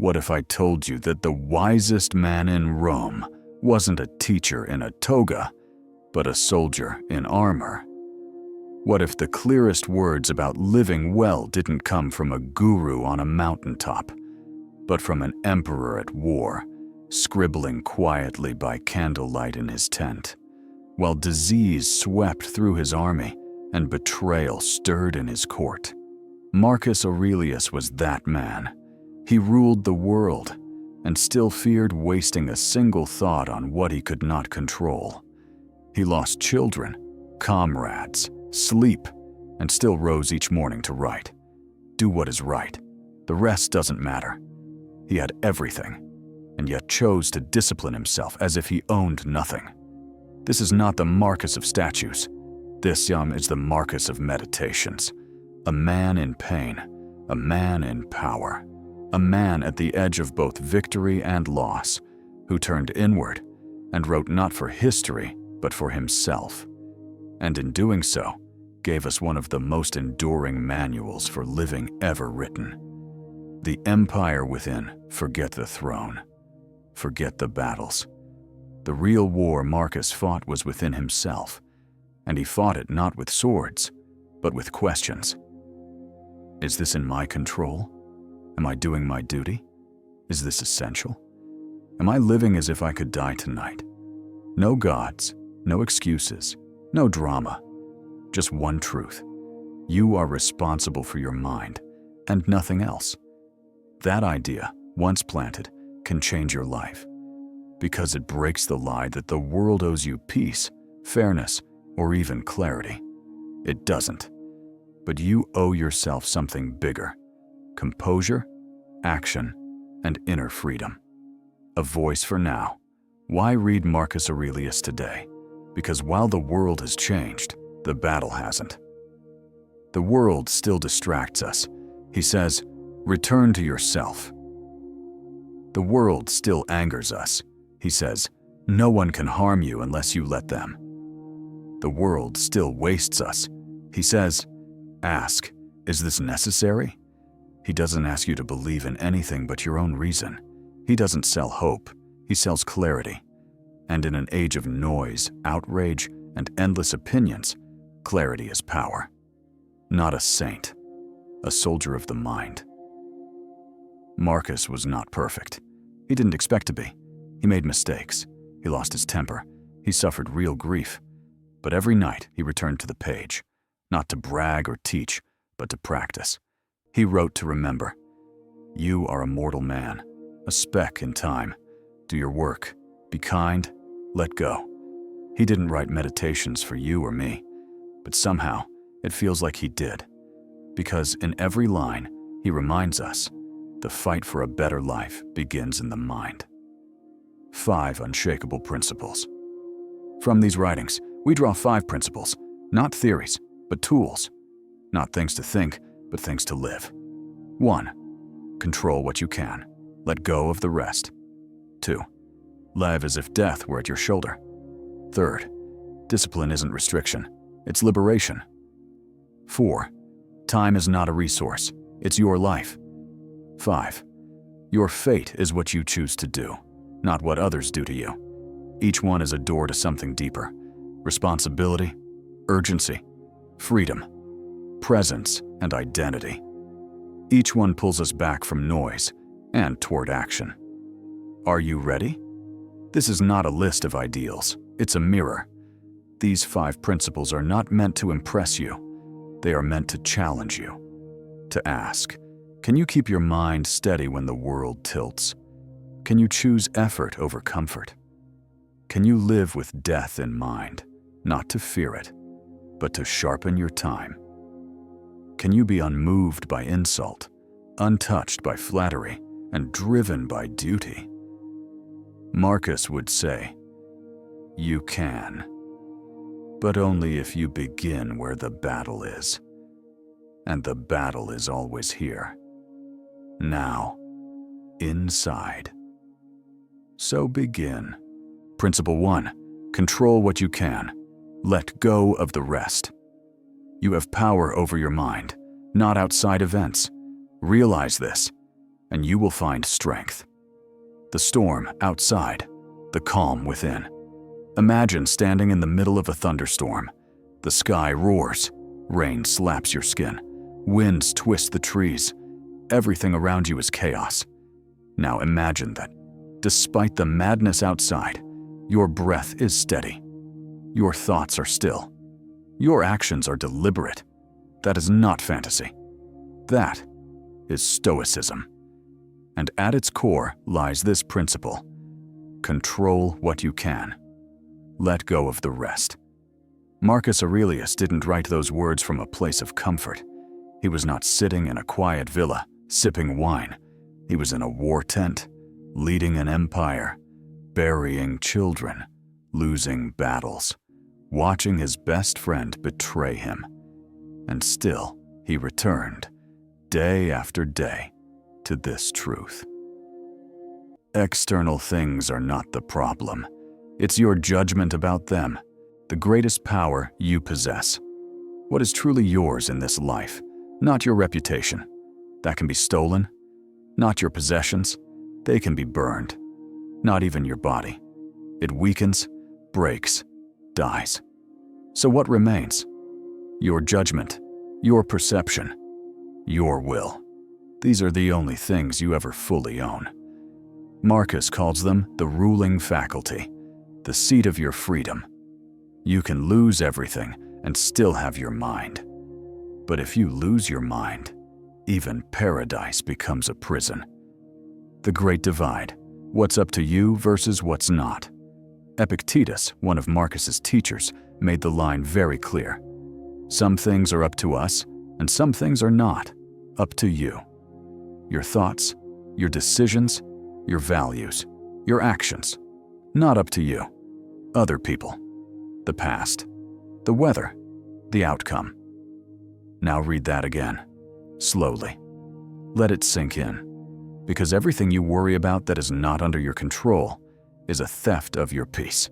What if I told you that the wisest man in Rome wasn't a teacher in a toga, but a soldier in armor? What if the clearest words about living well didn't come from a guru on a mountaintop, but from an emperor at war, scribbling quietly by candlelight in his tent, while disease swept through his army and betrayal stirred in his court? Marcus Aurelius was that man. He ruled the world and still feared wasting a single thought on what he could not control. He lost children, comrades, sleep, and still rose each morning to write. Do what is right. The rest doesn't matter. He had everything, and yet chose to discipline himself as if he owned nothing. This is not the Marcus of statues. This is the Marcus of meditations. A man in pain, a man in power, a man at the edge of both victory and loss, who turned inward and wrote not for history, but for himself. And in doing so, gave us one of the most enduring manuals for living ever written. The empire within, forget the throne, forget the battles. The real war Marcus fought was within himself, and he fought it not with swords, but with questions. Is this in my control? Am I doing my duty? Is this essential? Am I living as if I could die tonight? No gods, no excuses, no drama, just one truth. You are responsible for your mind and nothing else. That idea, once planted, can change your life because it breaks the lie that the world owes you peace, fairness, or even clarity. It doesn't. But you owe yourself something bigger: composure, action, and inner freedom. A voice for now. Why read Marcus Aurelius today? Because while the world has changed, the battle hasn't. The world still distracts us. He says, return to yourself. The world still angers us. He says, no one can harm you unless you let them. The world still wastes us. He says, ask, is this necessary? He doesn't ask you to believe in anything but your own reason. He doesn't sell hope. He sells clarity. And in an age of noise, outrage, and endless opinions, clarity is power. Not a saint, a soldier of the mind. Marcus was not perfect. He didn't expect to be. He made mistakes. He lost his temper. He suffered real grief. But every night he returned to the page, not to brag or teach, but to practice. He wrote to remember. You are a mortal man, a speck in time. Do your work. Be kind. Let go. He didn't write meditations for you or me, but somehow it feels like he did. Because in every line, he reminds us, the fight for a better life begins in the mind. 5 unshakable principles. From these writings, we draw 5 principles, not theories, but tools. Not things to think, but things to live. 1. Control what you can. Let go of the rest. 2. Live as if death were at your shoulder. 3. Discipline isn't restriction, it's liberation. 4. Time is not a resource, it's your life. 5. Your fate is what you choose to do, not what others do to you. Each one is a door to something deeper. Responsibility, urgency, freedom, presence, and identity. Each one pulls us back from noise and toward action. Are you ready? This is not a list of ideals, it's a mirror. These 5 principles are not meant to impress you. They are meant to challenge you. To ask, can you keep your mind steady when the world tilts? Can you choose effort over comfort? Can you live with death in mind, not to fear it, but to sharpen your time? Can you be unmoved by insult, untouched by flattery, and driven by duty? Marcus would say, you can, but only if you begin where the battle is. And the battle is always here. Now, inside. So begin. Principle 1. Control what you can. Let go of the rest. You have power over your mind, not outside events. Realize this. and you will find strength. The storm outside, the calm within. Imagine standing in the middle of a thunderstorm. The sky roars, rain slaps your skin, winds twist the trees. Everything around you is chaos. Now imagine that, despite the madness outside, your breath is steady. Your thoughts are still. Your actions are deliberate. That is not fantasy. That is Stoicism. And at its core lies this principle: control what you can. Let go of the rest. Marcus Aurelius didn't write those words from a place of comfort. He was not sitting in a quiet villa, sipping wine. He was in a war tent, leading an empire, burying children, losing battles, watching his best friend betray him. And still, he returned, day after day, to this truth. External things are not the problem. It's your judgment about them, the greatest power you possess. What is truly yours in this life? Not your reputation. That can be stolen. Not your possessions. They can be burned. Not even your body. It weakens, breaks, dies. So what remains? Your judgment, your perception, your will. These are the only things you ever fully own. Marcus calls them the ruling faculty, the seat of your freedom. You can lose everything and still have your mind. But if you lose your mind, even paradise becomes a prison. The great divide: what's up to you versus what's not. Epictetus, one of Marcus's teachers, made the line very clear. Some things are up to us, and some things are not up to you. Your thoughts, your decisions, your values, your actions, not up to you. Other people, the past, the weather, the outcome. Now read that again, slowly. Let it sink in, because everything you worry about that is not under your control is a theft of your peace.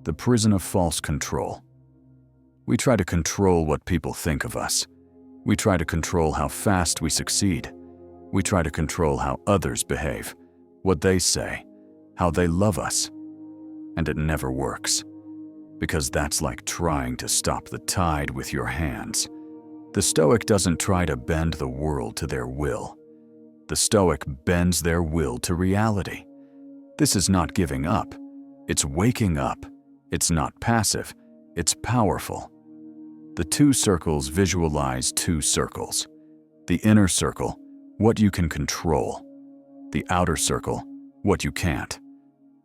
The prison of false control. We try to control what people think of us. We try to control how fast we succeed. We try to control how others behave, what they say, how they love us. And it never works, because that's like trying to stop the tide with your hands. The Stoic doesn't try to bend the world to their will. The Stoic bends their will to reality. This is not giving up. It's waking up. It's not passive. It's powerful. The two circles visualize two circles. The inner circle, what you can control. The outer circle, what you can't.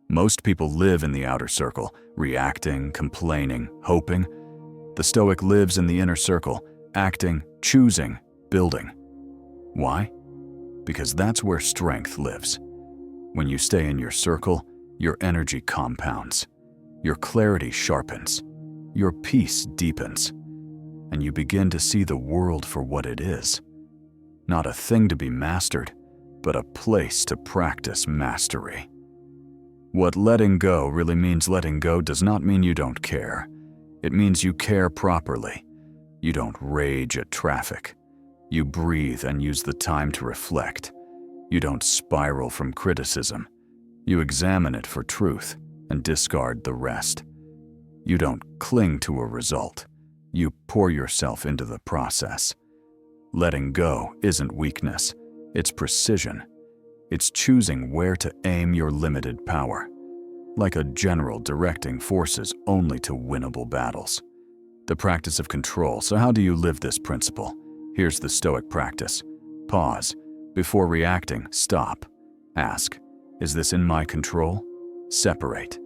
Most people live in the outer circle, reacting, complaining, hoping. The Stoic lives in the inner circle, acting, choosing, building. Why? Because that's where strength lives. When you stay in your circle, your energy compounds, your clarity sharpens, your peace deepens, and you begin to see the world for what it is. Not a thing to be mastered, but a place to practice mastery. What letting go really means letting go does not mean you don't care. It means you care properly. You don't rage at traffic. You breathe and use the time to reflect. You don't spiral from criticism. You examine it for truth and discard the rest. You don't cling to a result. You pour yourself into the process. Letting go isn't weakness. It's precision. It's choosing where to aim your limited power, like a general directing forces only to winnable battles. The practice of control. So how do you live this principle? Here's the Stoic practice. Pause. Before reacting, stop. Ask, is this in my control? Separate.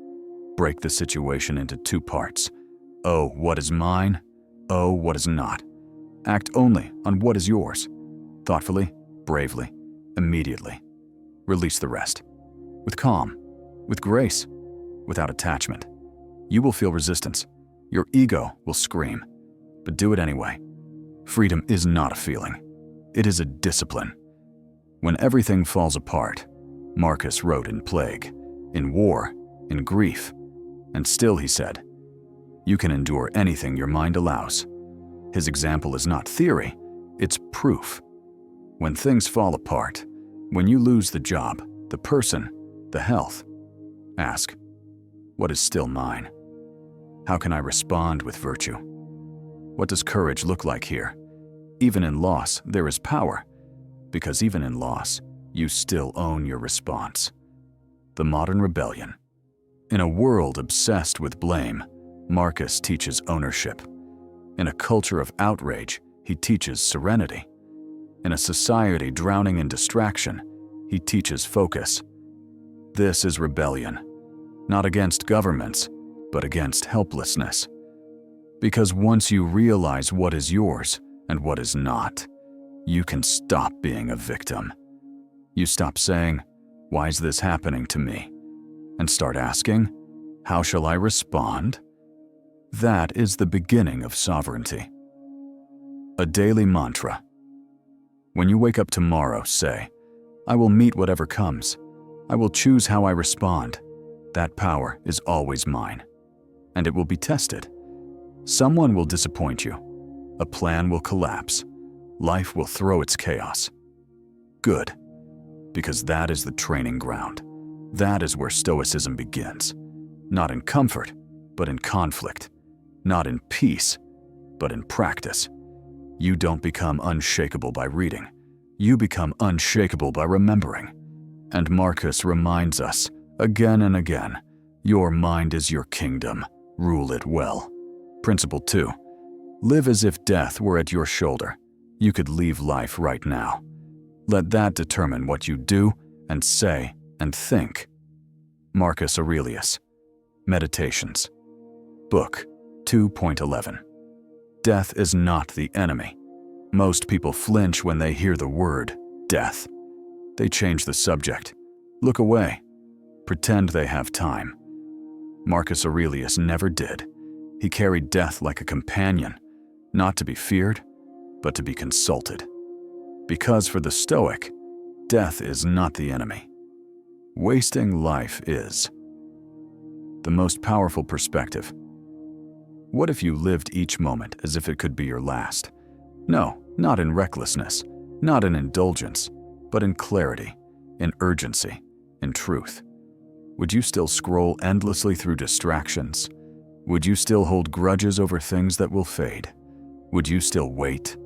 Break the situation into two parts. Oh, what is mine? Oh, what is not? Act only on what is yours. Thoughtfully, bravely, immediately. Release the rest. With calm, with grace, without attachment. You will feel resistance. Your ego will scream, but do it anyway. Freedom is not a feeling. It is a discipline. When everything falls apart, Marcus wrote in plague, in war, in grief, and still he said, you can endure anything your mind allows. His example is not theory, it's proof. When things fall apart, When you lose the job, the person, the health, ask, what is still mine? How can I respond with virtue? What does courage look like here? Even in loss, there is power, because even in loss, you still own your response. The modern rebellion. In a world obsessed with blame, Marcus teaches ownership. In a culture of outrage, he teaches serenity. In a society drowning in distraction, he teaches focus. This is rebellion, not against governments, but against helplessness. Because once you realize what is yours and what is not, you can stop being a victim. You stop saying, "Why is this happening to me?" and start asking, "How shall I respond?" That is the beginning of sovereignty. A daily mantra. When you wake up tomorrow, say, "I will meet whatever comes. I will choose how I respond." That power is always mine. And it will be tested. Someone will disappoint you. A plan will collapse. Life will throw its chaos. Good, because that is the training ground. That is where Stoicism begins. Not in comfort, but in conflict. Not in peace, but in practice. You don't become unshakable by reading. You become unshakable by remembering. And Marcus reminds us, again and again, your mind is your kingdom. Rule it well. Principle 2. Live as if death were at your shoulder. You could leave life right now. Let that determine what you do and say and think. Marcus Aurelius. Meditations. Book 2.11. Death is not the enemy. Most people flinch when they hear the word death. They change the subject, look away, pretend they have time. Marcus Aurelius never did. He carried death like a companion, not to be feared, but to be consulted. Because for the Stoic, death is not the enemy. Wasting life is. The most powerful perspective. What if you lived each moment as if it could be your last? No, not in recklessness, not in indulgence, but in clarity, in urgency, in truth. Would you still scroll endlessly through distractions? Would you still hold grudges over things that will fade? Would you still wait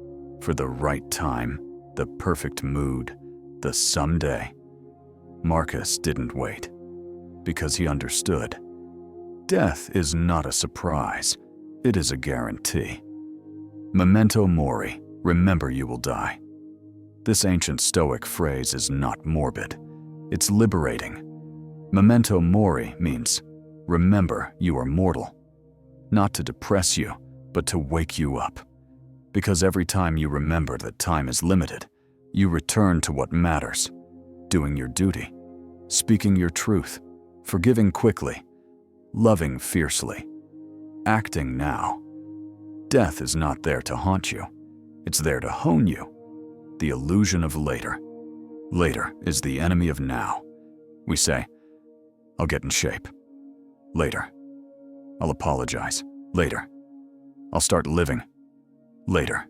for the right time, the perfect mood, the someday? Marcus didn't wait because he understood. Death is not a surprise, it is a guarantee. Memento mori, remember you will die. This ancient Stoic phrase is not morbid, it's liberating. Memento mori means, remember you are mortal. Not to depress you, but to wake you up. Because every time you remember that time is limited, you return to what matters, doing your duty, speaking your truth, forgiving quickly, loving fiercely, acting now. Death is not there to haunt you, it's there to hone you. The illusion of later. Later is the enemy of now. We say, I'll get in shape. Later. I'll apologize. Later. I'll start living. Later.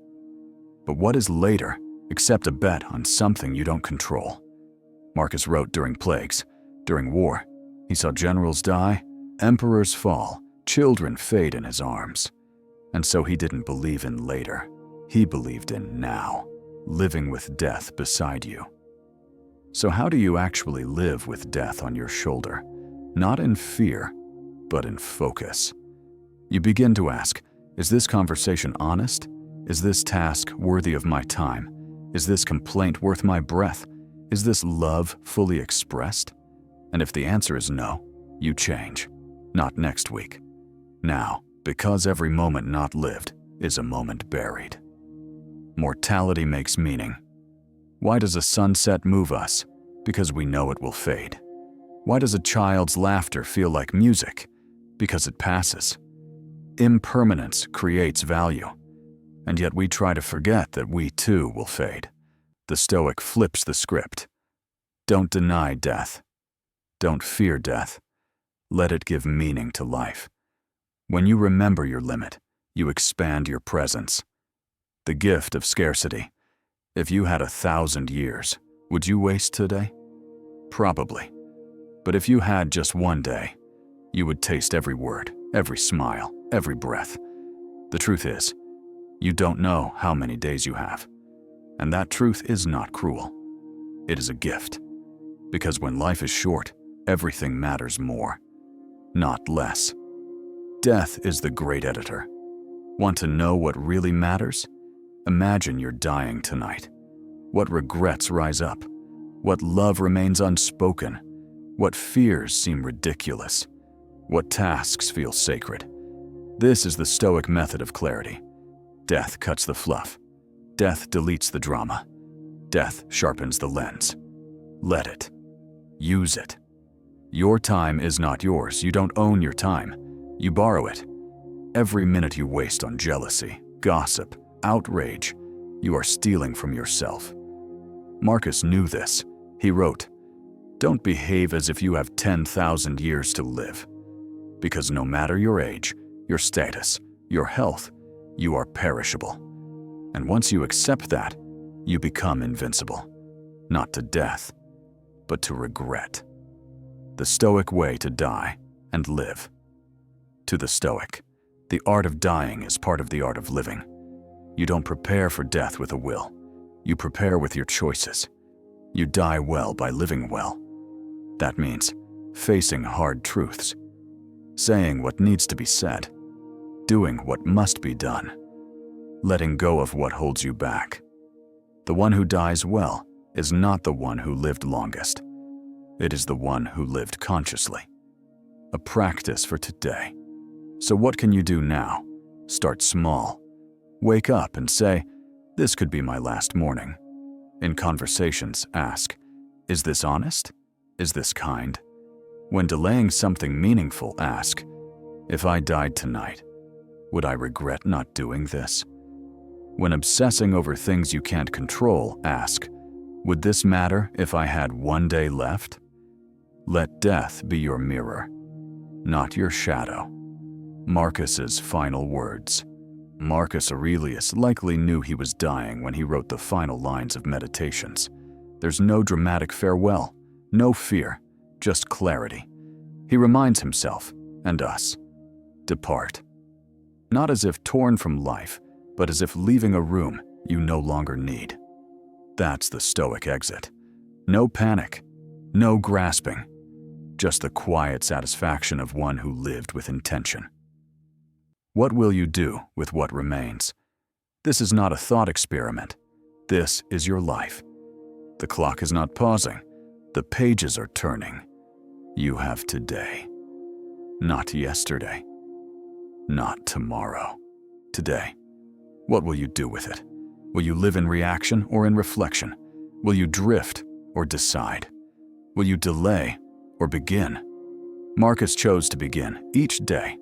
But what is later except a bet on something you don't control? Marcus wrote during plagues, during war. He saw generals die, emperors fall, children fade in his arms. And so he didn't believe in later. He believed in now, living with death beside you. So how do you actually live with death on your shoulder? Not in fear, but in focus. You begin to ask, is this conversation honest? Is this task worthy of my time? Is this complaint worth my breath? Is this love fully expressed? And if the answer is no, you change. Not next week. Now, because every moment not lived is a moment buried. Mortality makes meaning. Why does a sunset move us? Because we know it will fade. Why does a child's laughter feel like music? Because it passes. Impermanence creates value, and yet we try to forget that we too will fade. The Stoic flips the script. Don't deny death. Don't fear death. Let it give meaning to life. When you remember your limit, you expand your presence. The gift of scarcity. If you had 1,000 years, Would you waste today? Probably. But if you had just one day, you would taste every word, every smile, every breath. The truth is, you don't know how many days you have. And that truth is not cruel. It is a gift. Because when life is short, everything matters more, not less. Death is the great editor. Want to know what really matters? Imagine you're dying tonight. What regrets rise up? What love remains unspoken? What fears seem ridiculous? What tasks feel sacred? This is the Stoic method of clarity. Death cuts the fluff. Death deletes the drama. Death sharpens the lens. Let it. Use it. Your time is not yours. You don't own your time. You borrow it. Every minute you waste on jealousy, gossip, outrage, you are stealing from yourself. Marcus knew this. He wrote, "Don't behave as if you have 10,000 years to live. Because no matter your age, your status, your health, you are perishable. And once you accept that, you become invincible. Not to death, but to regret." The Stoic way to die and live. To the Stoic, the art of dying is part of the art of living. You don't prepare for death with a will. You prepare with your choices. You die well by living well. That means facing hard truths, saying what needs to be said, doing what must be done, letting go of what holds you back. The one who dies well is not the one who lived longest. It is the one who lived consciously. A practice for today. So what can you do now? Start small. Wake up and say, "This could be my last morning." In conversations, ask, "Is this honest? Is this kind?" When delaying something meaningful, ask, "If I died tonight, would I regret not doing this?" When obsessing over things you can't control, ask, "Would this matter if I had one day left?" Let death be your mirror, not your shadow. Marcus's final words. Marcus Aurelius likely knew he was dying when he wrote the final lines of Meditations. There's no dramatic farewell, no fear, just clarity. He reminds himself, and us, depart. Not as if torn from life, but as if leaving a room you no longer need. That's the Stoic exit. No panic, no grasping, just the quiet satisfaction of one who lived with intention. What will you do with what remains? This is not a thought experiment. This is your life. The clock is not pausing. The pages are turning. You have today. Not yesterday. Not tomorrow. Today. What will you do with it? Will you live in reaction or in reflection? Will you drift or decide? Will you delay or begin? Marcus chose to begin each day,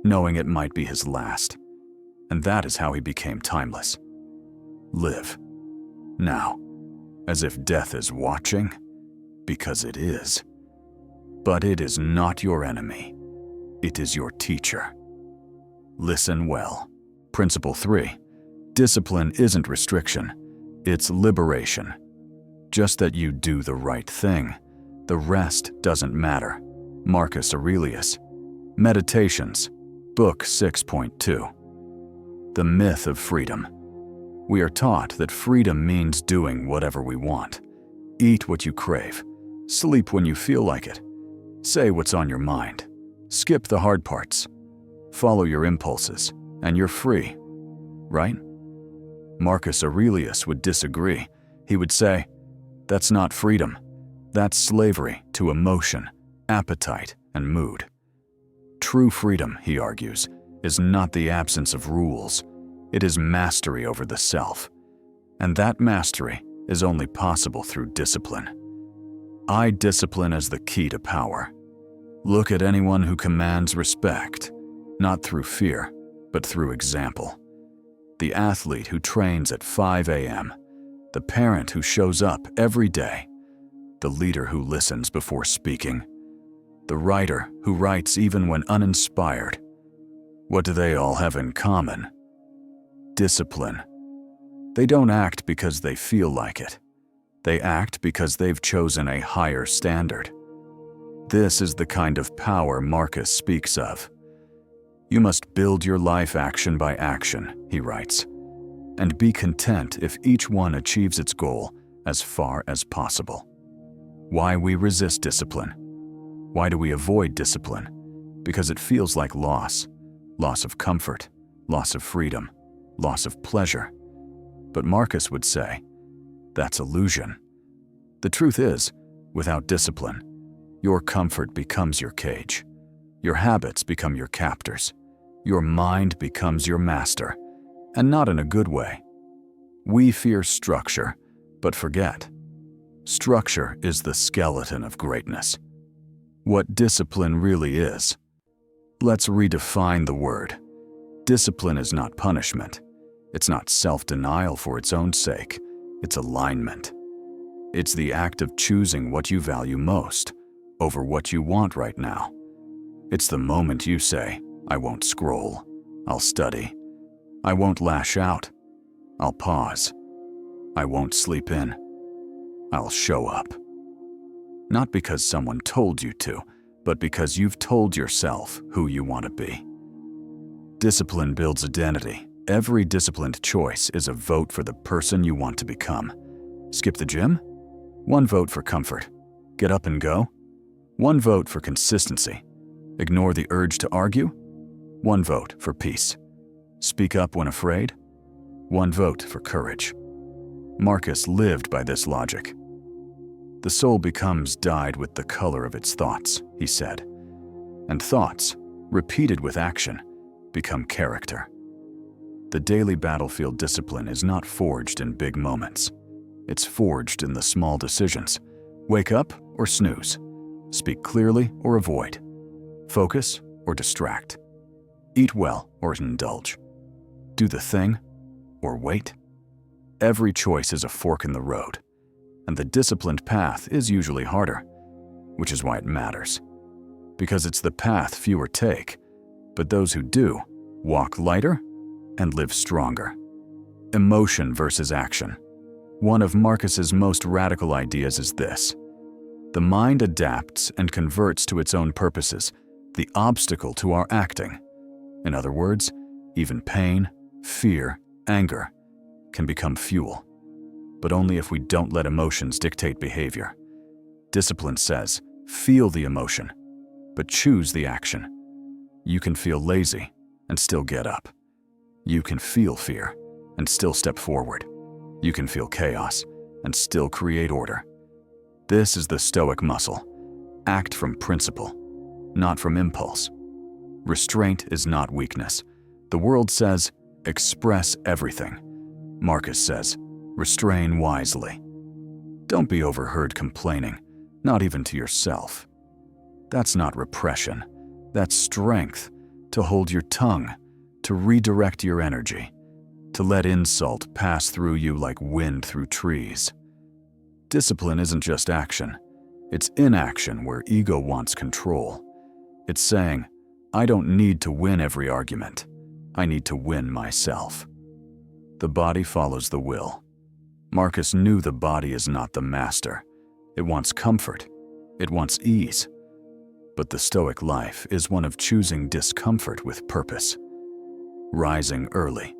knowing it might be his last. And that is how he became timeless. Live. Now. As if death is watching, because it is. But it is not your enemy. It is your teacher. Listen well. Principle 3. Discipline isn't restriction. It's liberation. Just that you do the right thing. The rest doesn't matter. Marcus Aurelius. Meditations. Book 6.2. The myth of freedom. We are taught that freedom means doing whatever we want. Eat what you crave. Sleep when you feel like it. Say what's on your mind. Skip the hard parts. Follow your impulses, and you're free. Right? Marcus Aurelius would disagree. He would say, "That's not freedom. That's slavery to emotion, appetite, and mood." True freedom, he argues, is not the absence of rules. It is mastery over the self. And that mastery is only possible through discipline. I discipline as the key to power. Look at anyone who commands respect, not through fear, but through example. The athlete who trains at 5 a.m., the parent who shows up every day, the leader who listens before speaking, the writer who writes even when uninspired. What do they all have in common? Discipline. They don't act because they feel like it. They act because they've chosen a higher standard. This is the kind of power Marcus speaks of. You must build your life action by action, he writes, and be content if each one achieves its goal as far as possible. Why we resist discipline? Why do we avoid discipline? Because it feels like loss of comfort, loss of freedom, loss of pleasure. But Marcus would say, that's illusion. The truth is, without discipline, your comfort becomes your cage. Your habits become your captors. Your mind becomes your master, and not in a good way. We fear structure, but forget. Structure is the skeleton of greatness. What discipline really is. Let's redefine the word. Discipline is not punishment. It's not self-denial for its own sake. It's alignment. It's the act of choosing what you value most over what you want right now. It's the moment you say, I won't scroll. I'll study. I won't lash out. I'll pause. I won't sleep in. I'll show up. Not because someone told you to, but because you've told yourself who you want to be. Discipline builds identity. Every disciplined choice is a vote for the person you want to become. Skip the gym? 1 vote for comfort. Get up and go? 1 vote for consistency. Ignore the urge to argue? 1 vote for peace. Speak up when afraid? 1 vote for courage. Marcus lived by this logic. The soul becomes dyed with the color of its thoughts, he said. And thoughts, repeated with action, become character. The daily battlefield discipline is not forged in big moments. It's forged in the small decisions. Wake up or snooze. Speak clearly or avoid. Focus or distract. Eat well or indulge. Do the thing or wait. Every choice is a fork in the road, and the disciplined path is usually harder, which is why it matters. Because it's the path fewer take, but those who do walk lighter and live stronger. Emotion versus action. One of Marcus's most radical ideas is this. The mind adapts and converts to its own purposes, the obstacle to our acting. In other words, even pain, fear, anger can become fuel, but only if we don't let emotions dictate behavior. Discipline says, feel the emotion, but choose the action. You can feel lazy and still get up. You can feel fear and still step forward. You can feel chaos and still create order. This is the Stoic muscle. Act from principle, not from impulse. Restraint is not weakness. The world says, express everything. Marcus says, restrain wisely. Don't be overheard complaining, not even to yourself. That's not repression. That's strength, to hold your tongue, to redirect your energy, to let insult pass through you like wind through trees. Discipline isn't just action. It's inaction where ego wants control. It's saying, I don't need to win every argument. I need to win myself. The body follows the will. Marcus knew the body is not the master. It wants comfort. It wants ease. But the Stoic life is one of choosing discomfort with purpose. Rising early,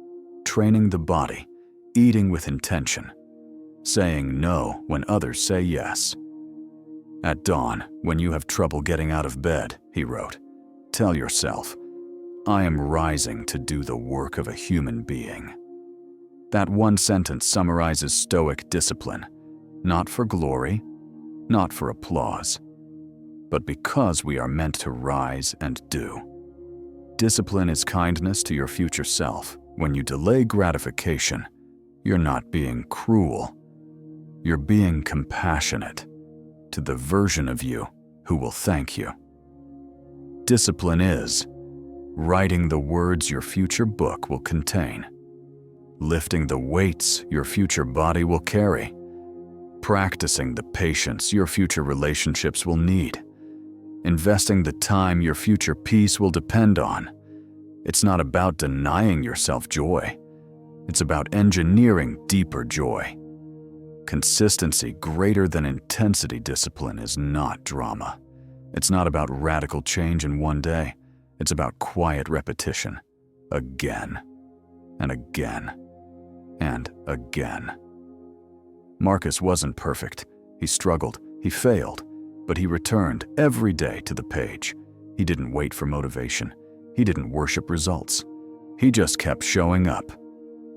training the body, eating with intention, saying no when others say yes. At dawn, when you have trouble getting out of bed, he wrote, tell yourself, I am rising to do the work of a human being. That one sentence summarizes Stoic discipline, not for glory, not for applause, but because we are meant to rise and do. Discipline is kindness to your future self. When you delay gratification, you're not being cruel. You're being compassionate to the version of you who will thank you. Discipline is writing the words your future book will contain, lifting the weights your future body will carry, practicing the patience your future relationships will need, investing the time your future peace will depend on. It's not about denying yourself joy. It's about engineering deeper joy. Consistency greater than intensity discipline is not drama. It's not about radical change in one day. It's about quiet repetition. Again, and again, and again. Marcus wasn't perfect. He struggled, he failed, but he returned every day to the page. He didn't wait for motivation. He didn't worship results. He just kept showing up.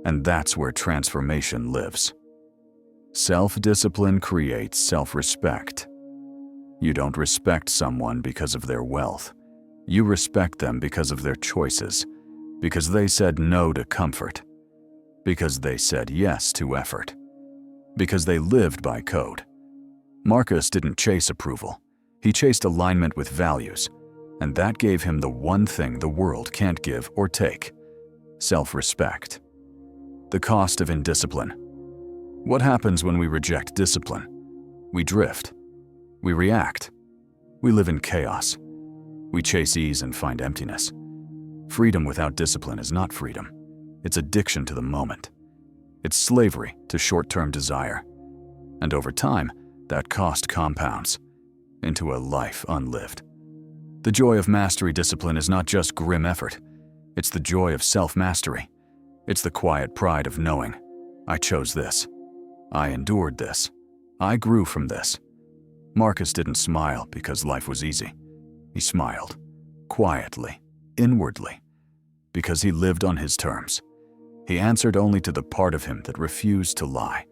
And that's where transformation lives. Self-discipline creates self-respect. You don't respect someone because of their wealth. You respect them because of their choices, because they said no to comfort, because they said yes to effort, because they lived by code. Marcus didn't chase approval. He chased alignment with values, and that gave him the one thing the world can't give or take: self-respect. The cost of indiscipline. What happens when we reject discipline? We drift. We react. We live in chaos. We chase ease and find emptiness. Freedom without discipline is not freedom. It's addiction to the moment. It's slavery to short-term desire. And over time, that cost compounds into a life unlived. The joy of mastery discipline is not just grim effort. It's the joy of self-mastery. It's the quiet pride of knowing, I chose this. I endured this. I grew from this. Marcus didn't smile because life was easy. He smiled, quietly, inwardly, because he lived on his terms. He answered only to the part of him that refused to lie,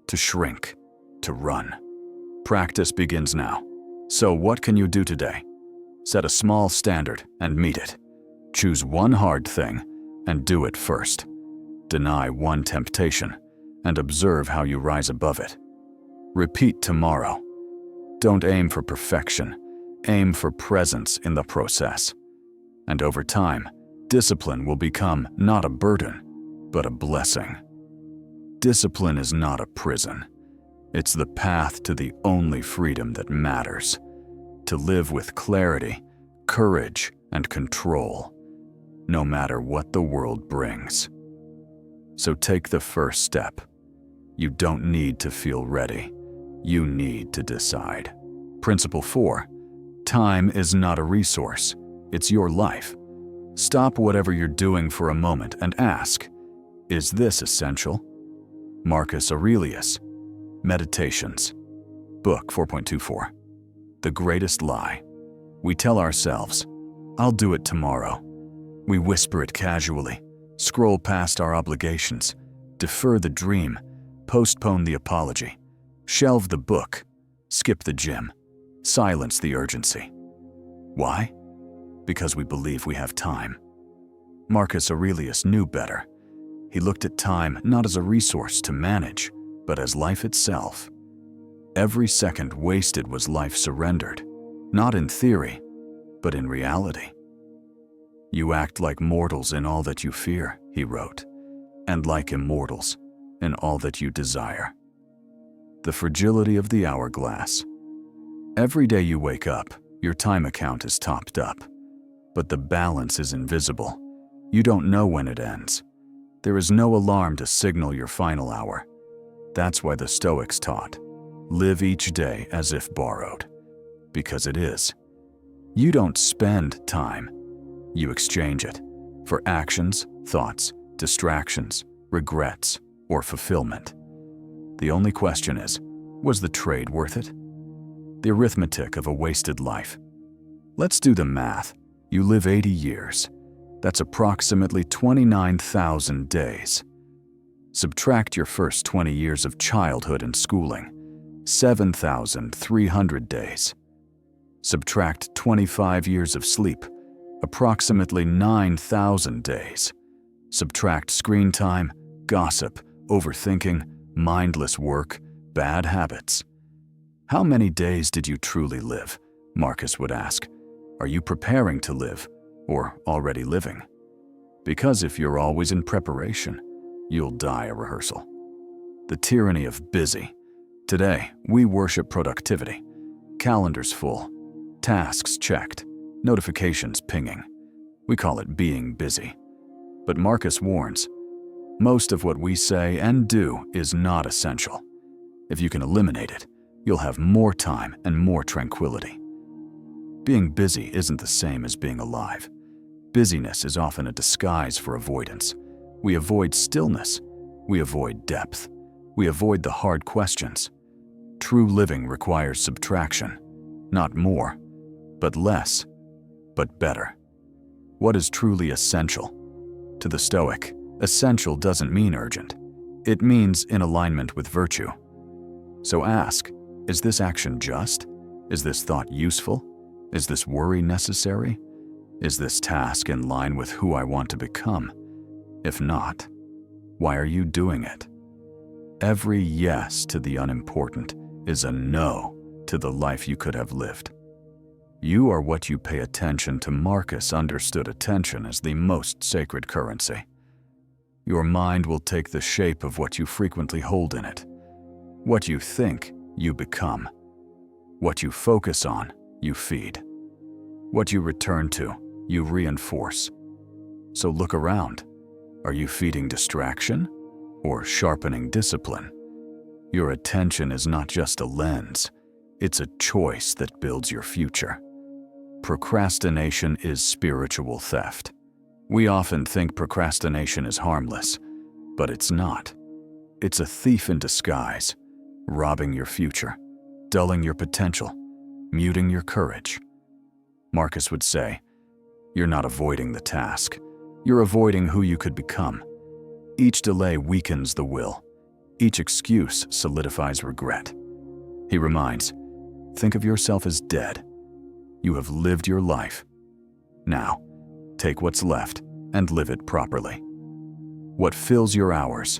to shrink, to run. Practice begins now. So what can you do today? Set a small standard and meet it. Choose one hard thing and do it first. Deny one temptation and observe how you rise above it. Repeat tomorrow. Don't aim for perfection. Aim for presence in the process. And over time, discipline will become not a burden, but a blessing. Discipline is not a prison. It's the path to the only freedom that matters. To live with clarity, courage, and control, no matter what the world brings. So take the first step. You don't need to feel ready. You need to decide. Principle 4. Time is not a resource. It's your life. Stop whatever you're doing for a moment and ask, is this essential? Marcus Aurelius, Meditations, Book 4.24. The greatest lie. We tell ourselves, I'll do it tomorrow. We whisper it casually, scroll past our obligations, defer the dream, postpone the apology, shelve the book, skip the gym, silence the urgency. Why? Because we believe we have time. Marcus Aurelius knew better. He looked at time not as a resource to manage, but as life itself. Every second wasted was life surrendered, not in theory, but in reality. You act like mortals in all that you fear, he wrote, and like immortals in all that you desire. The fragility of the hourglass. Every day you wake up, your time account is topped up, but the balance is invisible. You don't know when it ends. There is no alarm to signal your final hour. That's why the Stoics taught, live each day as if borrowed, because it is. You don't spend time, you exchange it for actions, thoughts, distractions, regrets, or fulfillment. The only question is, was the trade worth it? The arithmetic of a wasted life. Let's do the math. You live 80 years. That's approximately 29,000 days. Subtract your first 20 years of childhood and schooling, 7,300 days. Subtract 25 years of sleep, approximately 9,000 days. Subtract screen time, gossip, overthinking, mindless work, bad habits. How many days did you truly live? Marcus would ask. Are you preparing to live or already living? Because if you're always in preparation, you'll die a rehearsal. The tyranny of busy. Today, we worship productivity. Calendars full, tasks checked, notifications pinging. We call it being busy. But Marcus warns, most of what we say and do is not essential. If you can eliminate it, you'll have more time and more tranquility. Being busy isn't the same as being alive. Busyness is often a disguise for avoidance. We avoid stillness. We avoid depth. We avoid the hard questions. True living requires subtraction, not more, but less, but better. What is truly essential? To the Stoic, essential doesn't mean urgent. It means in alignment with virtue. So ask, is this action just? Is this thought useful? Is this worry necessary? Is this task in line with who I want to become? If not, why are you doing it? Every yes to the unimportant is a no to the life you could have lived. You are what you pay attention to. Marcus understood attention as the most sacred currency. Your mind will take the shape of what you frequently hold in it. What you think, you become. What you focus on, you feed. What you return to, you reinforce. So look around. Are you feeding distraction or sharpening discipline? Your attention is not just a lens, it's a choice that builds your future. Procrastination is spiritual theft. We often think procrastination is harmless, but it's not. It's a thief in disguise, robbing your future, dulling your potential, muting your courage. Marcus would say, you're not avoiding the task, you're avoiding who you could become. Each delay weakens the will. Each excuse solidifies regret. He reminds, think of yourself as dead. You have lived your life. Now, take what's left and live it properly. What fills your hours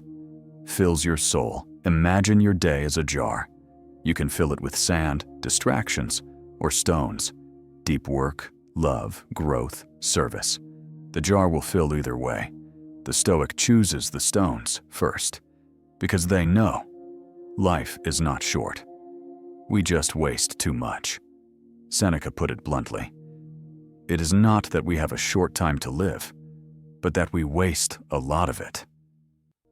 fills your soul. Imagine your day as a jar. You can fill it with sand, distractions, or stones. Deep work, love, growth, service. The jar will fill either way. The Stoic chooses the stones first, because they know life is not short. We just waste too much. Seneca put it bluntly. It is not that we have a short time to live, but that we waste a lot of it.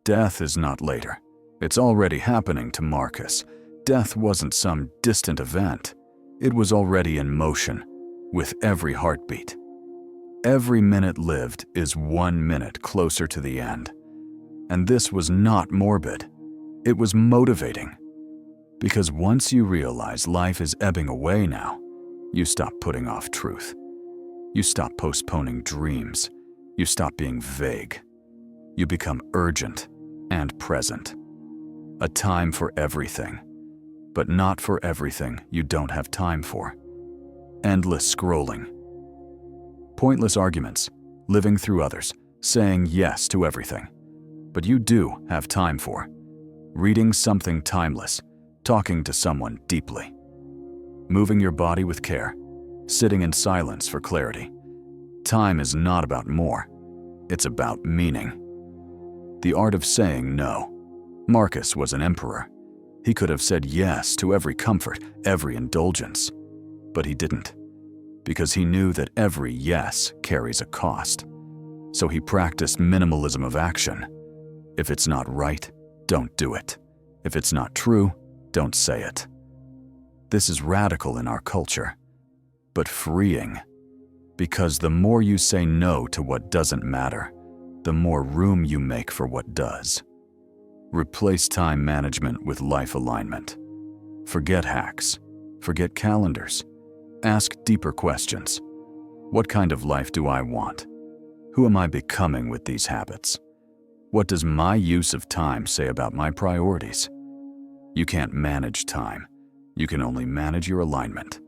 Death is not later. It's already happening to Marcus. Death wasn't some distant event. It was already in motion, with every heartbeat. Every minute lived is 1 minute closer to the end. And this was not morbid. It was motivating. Because once you realize life is ebbing away now, you stop putting off truth. You stop postponing dreams. You stop being vague. You become urgent and present. A time for everything, but not for everything you don't have time for. Endless scrolling. Pointless arguments, living through others, saying yes to everything. But you do have time for reading something timeless, talking to someone deeply, moving your body with care, sitting in silence for clarity. Time is not about more, it's about meaning. The art of saying no. Marcus was an emperor. He could have said yes to every comfort, every indulgence, but he didn't, because he knew that every yes carries a cost. So he practiced minimalism of action. If it's not right, don't do it. If it's not true, don't say it. This is radical in our culture, but freeing, because the more you say no to what doesn't matter, the more room you make for what does. Replace time management with life alignment. Forget hacks. Forget calendars. Ask deeper questions. What kind of life do I want? Who am I becoming with these habits? What does my use of time say about my priorities? You can't manage time. You can only manage your alignment.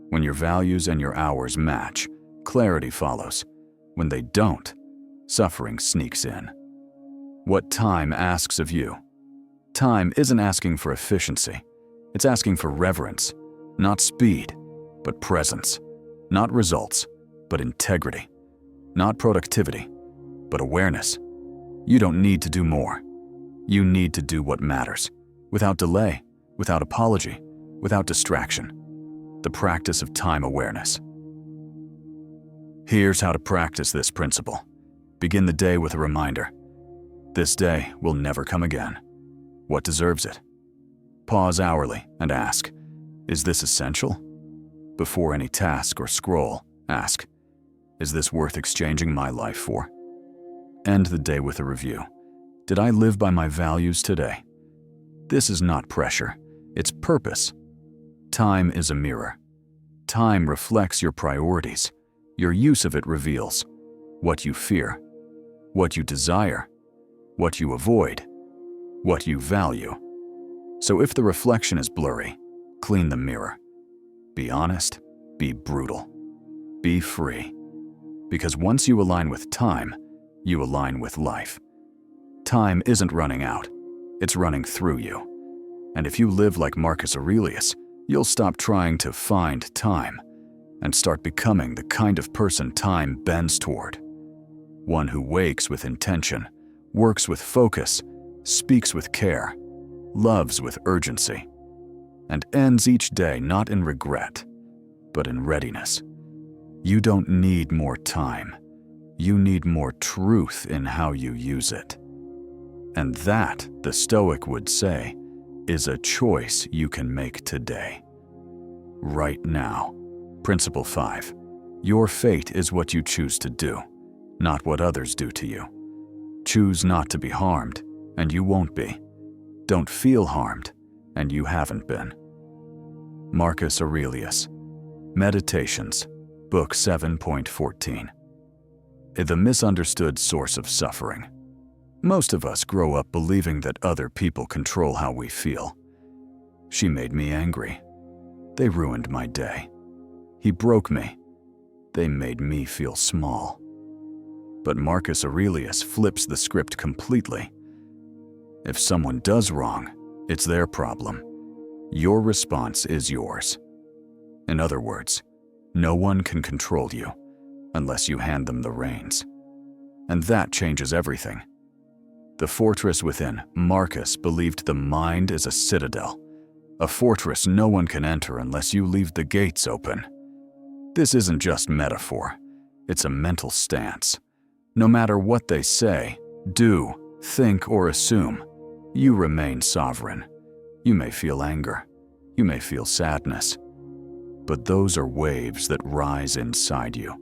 When your values and your hours match, clarity follows. When they don't, suffering sneaks in. What time asks of you? Time isn't asking for efficiency. It's asking for reverence, not speed, but presence. Not results, but integrity. Not productivity, but awareness. You don't need to do more. You need to do what matters, without delay, without apology, without distraction. The practice of time awareness. Here's how to practice this principle. Begin the day with a reminder. This day will never come again. What deserves it? Pause hourly and ask, is this essential? Before any task or scroll, ask, is this worth exchanging my life for? End the day with a review. Did I live by my values today? This is not pressure, it's purpose. Time is a mirror. Time reflects your priorities. Your use of it reveals what you fear, what you desire, what you avoid, what you value. So if the reflection is blurry, clean the mirror. Be honest, be brutal, be free. Because once you align with time, you align with life. Time isn't running out, it's running through you. And if you live like Marcus Aurelius, you'll stop trying to find time and start becoming the kind of person time bends toward. One who wakes with intention, works with focus, speaks with care, loves with urgency, and ends each day not in regret, but in readiness. You don't need more time. You need more truth in how you use it. And that, the Stoic would say, is a choice you can make today. Right now. Principle 5. Your fate is what you choose to do, not what others do to you. Choose not to be harmed, and you won't be. Don't feel harmed, and you haven't been. Marcus Aurelius. Meditations, Book 7.14. The misunderstood source of suffering. Most of us grow up believing that other people control how we feel. She made me angry. They ruined my day. He broke me. They made me feel small. But Marcus Aurelius flips the script completely. If someone does wrong, it's their problem. Your response is yours. In other words, no one can control you unless you hand them the reins. And that changes everything. The fortress within, Marcus believed the mind is a citadel, a fortress no one can enter unless you leave the gates open. This isn't just metaphor, it's a mental stance. No matter what they say, do, think, or assume, you remain sovereign. You may feel anger, you may feel sadness, but those are waves that rise inside you,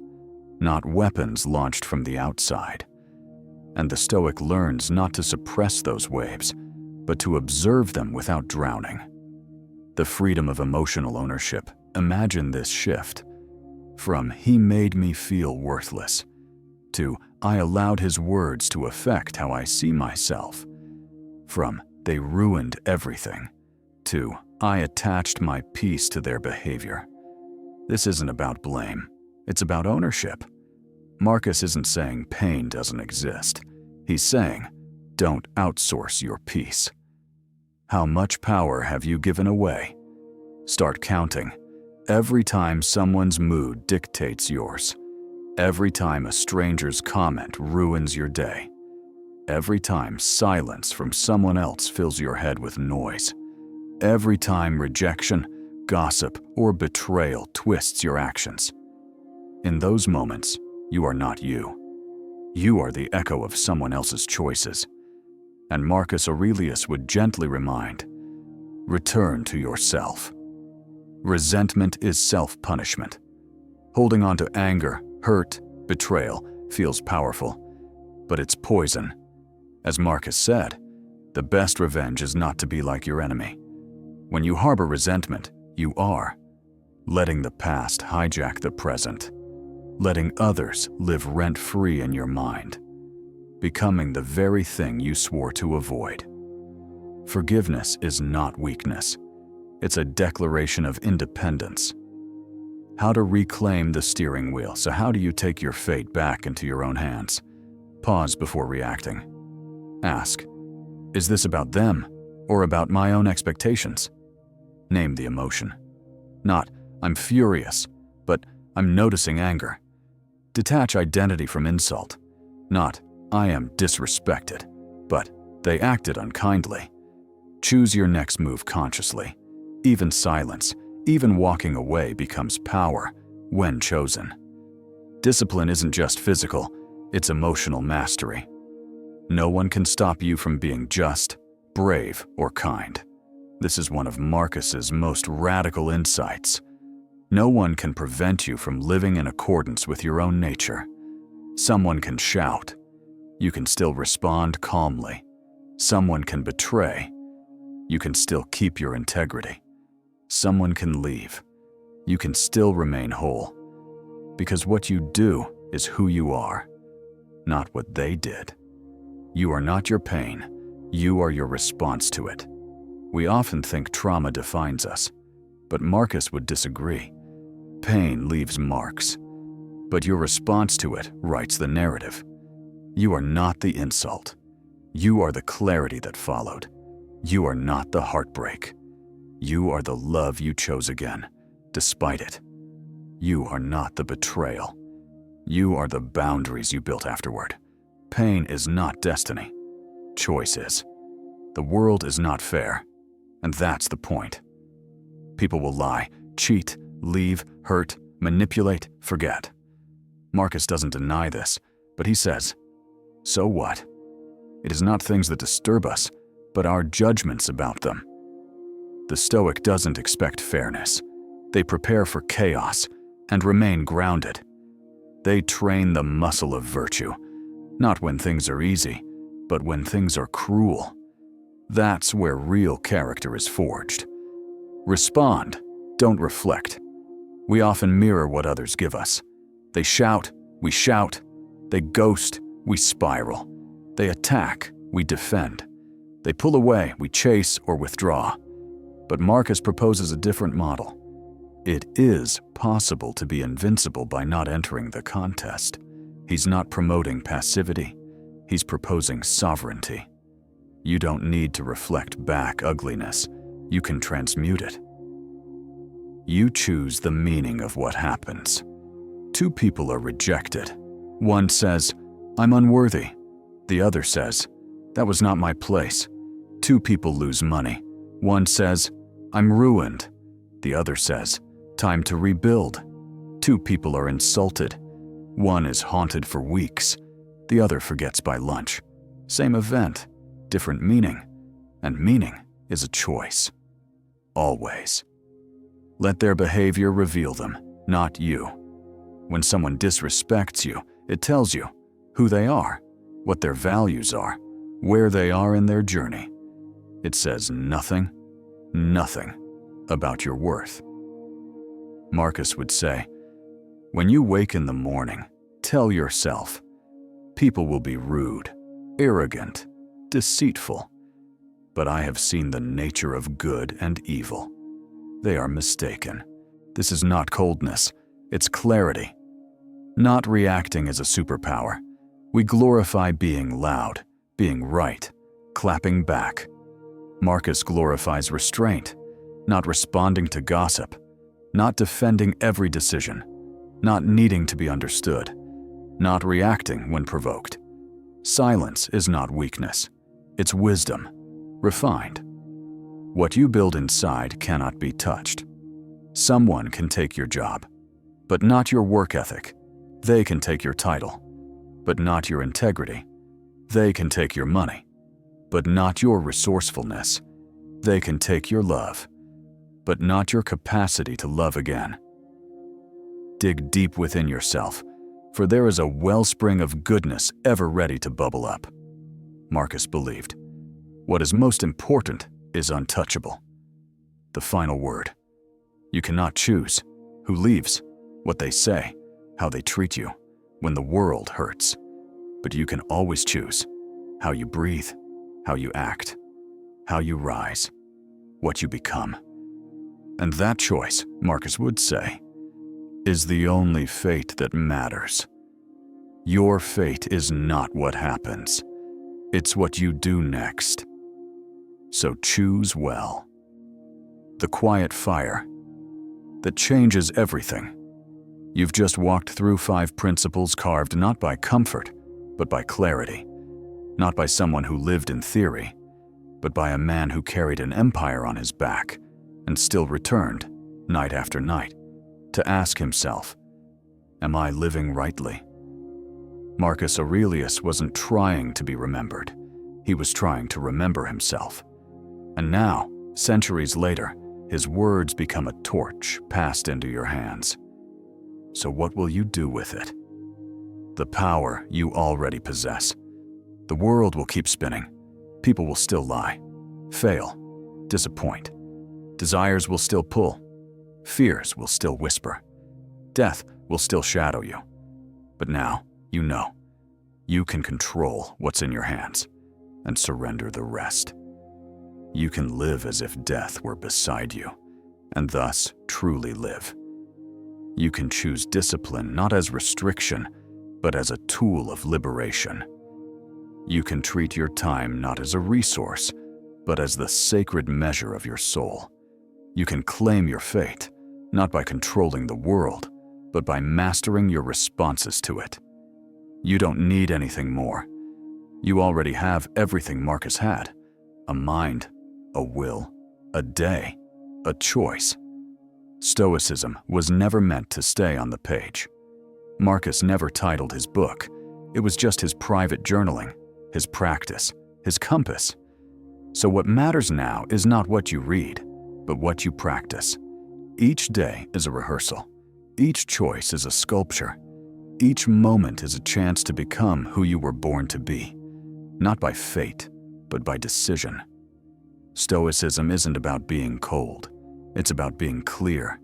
not weapons launched from the outside. And the Stoic learns not to suppress those waves, but to observe them without drowning. The freedom of emotional ownership. Imagine this shift. From "he made me feel worthless" to "I allowed his words to affect how I see myself." From "they ruined everything" to "I attached my peace to their behavior." This isn't about blame, it's about ownership. Marcus isn't saying pain doesn't exist. He's saying, don't outsource your peace. How much power have you given away? Start counting. Every time someone's mood dictates yours. Every time a stranger's comment ruins your day. Every time silence from someone else fills your head with noise. Every time rejection, gossip, or betrayal twists your actions. In those moments, you are not you. You are the echo of someone else's choices. And Marcus Aurelius would gently remind, return to yourself. Resentment is self-punishment. Holding on to anger, hurt, betrayal feels powerful, but it's poison. As Marcus said, the best revenge is not to be like your enemy. When you harbor resentment, you are letting the past hijack the present, letting others live rent-free in your mind, becoming the very thing you swore to avoid. Forgiveness is not weakness. It's a declaration of independence. How to reclaim the steering wheel. So how do you take your fate back into your own hands? Pause before reacting. Ask, is this about them or about my own expectations? Name the emotion. Not, I'm furious, but I'm noticing anger. Detach identity from insult. Not, I am disrespected, but they acted unkindly. Choose your next move consciously. Even silence, even walking away becomes power when chosen. Discipline isn't just physical, it's emotional mastery. No one can stop you from being just, brave, or kind. This is one of Marcus's most radical insights. No one can prevent you from living in accordance with your own nature. Someone can shout. You can still respond calmly. Someone can betray. You can still keep your integrity. Someone can leave. You can still remain whole. Because what you do is who you are, not what they did. You are not your pain. You are your response to it. We often think trauma defines us, but Marcus would disagree. Pain leaves marks, but your response to it writes the narrative. You are not the insult. You are the clarity that followed. You are not the heartbreak. You are the love you chose again, despite it. You are not the betrayal. You are the boundaries you built afterward. Pain is not destiny. Choice is. The world is not fair, and that's the point. People will lie, cheat, leave, hurt, manipulate, forget. Marcus doesn't deny this, but he says, so what? It is not things that disturb us, but our judgments about them. The Stoic doesn't expect fairness. They prepare for chaos and remain grounded. They train the muscle of virtue, not when things are easy, but when things are cruel. That's where real character is forged. Respond, don't reflect. We often mirror what others give us. They shout, we shout. They ghost, we spiral. They attack, we defend. They pull away, we chase or withdraw. But Marcus proposes a different model. It is possible to be invincible by not entering the contest. He's not promoting passivity. He's proposing sovereignty. You don't need to reflect back ugliness. You can transmute it. You choose the meaning of what happens. Two people are rejected. One says, I'm unworthy. The other says, that was not my place. Two people lose money. One says, I'm ruined. The other says, time to rebuild. Two people are insulted. One is haunted for weeks. The other forgets by lunch. Same event, different meaning. And meaning is a choice. Always. Let their behavior reveal them, not you. When someone disrespects you, it tells you who they are, what their values are, where they are in their journey. It says nothing about your worth. Marcus would say, when you wake in the morning, tell yourself, people will be rude, arrogant, deceitful, but I have seen the nature of good and evil. They are mistaken. This is not coldness, it's clarity. Not reacting is a superpower. We glorify being loud, being right, clapping back. Marcus glorifies restraint, not responding to gossip, not defending every decision, not needing to be understood, not reacting when provoked. Silence is not weakness, it's wisdom, refined. What you build inside cannot be touched. Someone can take your job, but not your work ethic. They can take your title, but not your integrity. They can take your money, but not your resourcefulness. They can take your love, but not your capacity to love again. Dig deep within yourself, for there is a wellspring of goodness ever ready to bubble up. Marcus believed, what is most important is untouchable. The final word. You cannot choose who leaves, what they say, how they treat you, when the world hurts. But you can always choose how you breathe, how you act, how you rise, what you become. And that choice, Marcus would say, is the only fate that matters. Your fate is not what happens. It's what you do next. So choose well. The quiet fire that changes everything. You've just walked through 5 principles carved not by comfort, but by clarity. Not by someone who lived in theory, but by a man who carried an empire on his back and still returned, night after night, to ask himself, am I living rightly? Marcus Aurelius wasn't trying to be remembered. He was trying to remember himself. And now, Centuries later, his words become a torch passed into your hands. So what will you do with it? The power you already possess. The world will keep spinning. People will still lie, fail, disappoint. Desires will still pull. Fears will still whisper. Death will still shadow you. But now, you know, you can control what's in your hands and surrender the rest. You can live as if death were beside you, and thus truly live. You can choose discipline not as restriction, but as a tool of liberation. You can treat your time not as a resource, but as the sacred measure of your soul. You can claim your fate, not by controlling the world, but by mastering your responses to it. You don't need anything more. You already have everything Marcus had: a mind, a will, a day, a choice. Stoicism was never meant to stay on the page. Marcus never titled his book. It was just his private journaling, his practice, his compass. So what matters now is not what you read, but what you practice. Each day is a rehearsal. Each choice is a sculpture. Each moment is a chance to become who you were born to be, not by fate, but by decision. Stoicism isn't about being cold. It's about being clear,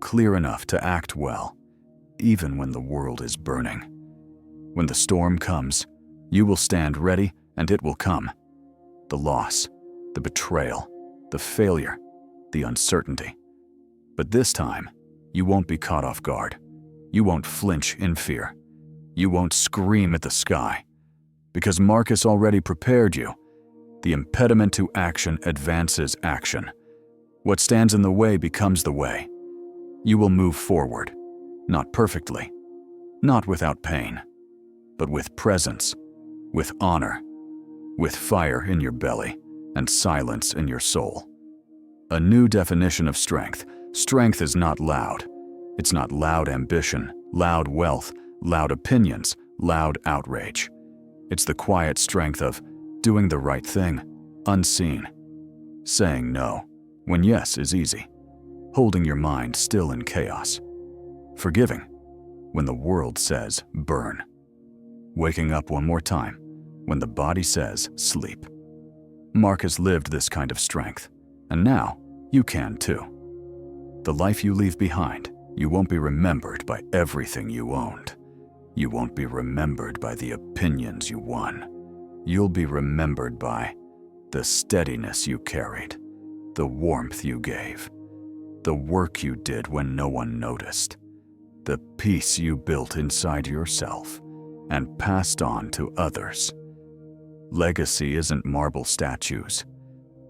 clear enough to act well, even when the world is burning. When the storm comes, you will stand ready and it will come. The loss, the betrayal, the failure, the uncertainty. But this time, you won't be caught off guard. You won't flinch in fear. You won't scream at the sky. Because Marcus already prepared you. The impediment to action advances action. What stands in the way becomes the way. You will move forward, not perfectly, not without pain, but with presence, with honor, with fire in your belly and silence in your soul. A new definition of strength. Strength is not loud. It's not loud ambition, loud wealth, loud opinions, loud outrage. It's the quiet strength of doing the right thing, unseen. Saying no, when yes is easy. Holding your mind still in chaos. Forgiving, when the world says burn. Waking up one more time, when the body says sleep. Marcus lived this kind of strength, and now you can too. The life you leave behind, you won't be remembered by everything you owned. You won't be remembered by the opinions you won. You'll be remembered by the steadiness you carried, the warmth you gave, the work you did when no one noticed, the peace you built inside yourself and passed on to others. Legacy isn't marble statues.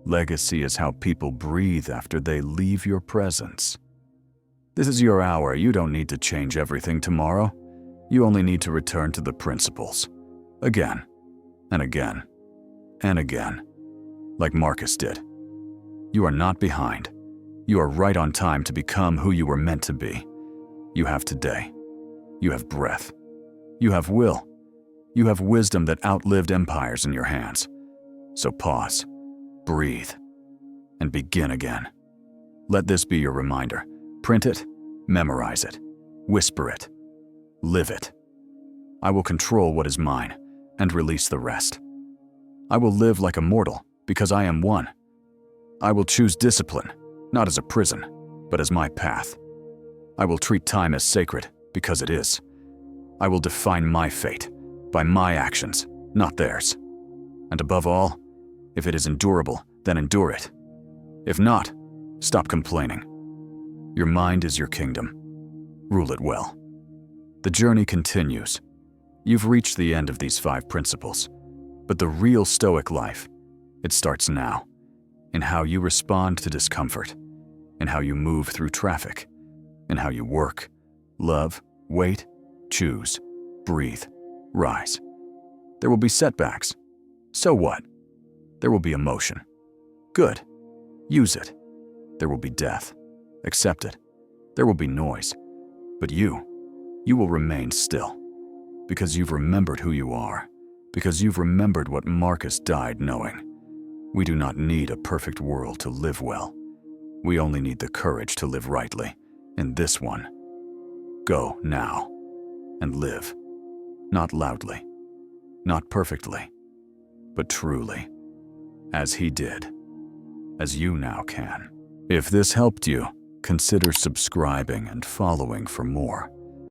Legacy is how people breathe after they leave your presence. This is your hour. You don't need to change everything tomorrow. You only need to return to the principles. Again, and again, and again, like Marcus did. You are not behind. You are right on time to become who you were meant to be. You have today. You have breath. You have will. You have wisdom that outlived empires in your hands. So pause, breathe, and begin again. Let this be your reminder. Print it, memorize it, whisper it, live it. I will control what is mine and release the rest. I will live like a mortal because I am one. I will choose discipline, not as a prison, but as my path. I will treat time as sacred because it is. I will define my fate by my actions, not theirs. And above all, if it is endurable, then endure it. If not, stop complaining. Your mind is your kingdom. Rule it well. The journey continues. You've reached the end of these 5 principles, but the real Stoic life, it starts now, in how you respond to discomfort, in how you move through traffic, in how you work, love, wait, choose, breathe, rise. There will be setbacks. So what? There will be emotion. Good. Use it. There will be death. Accept it. There will be noise. But you will remain still. Because you've remembered who you are. Because you've remembered what Marcus died knowing. We do not need a perfect world to live well. We only need the courage to live rightly, in this one. Go now, and live. Not loudly, not perfectly, but truly, as he did, as you now can. If this helped you, consider subscribing and following for more.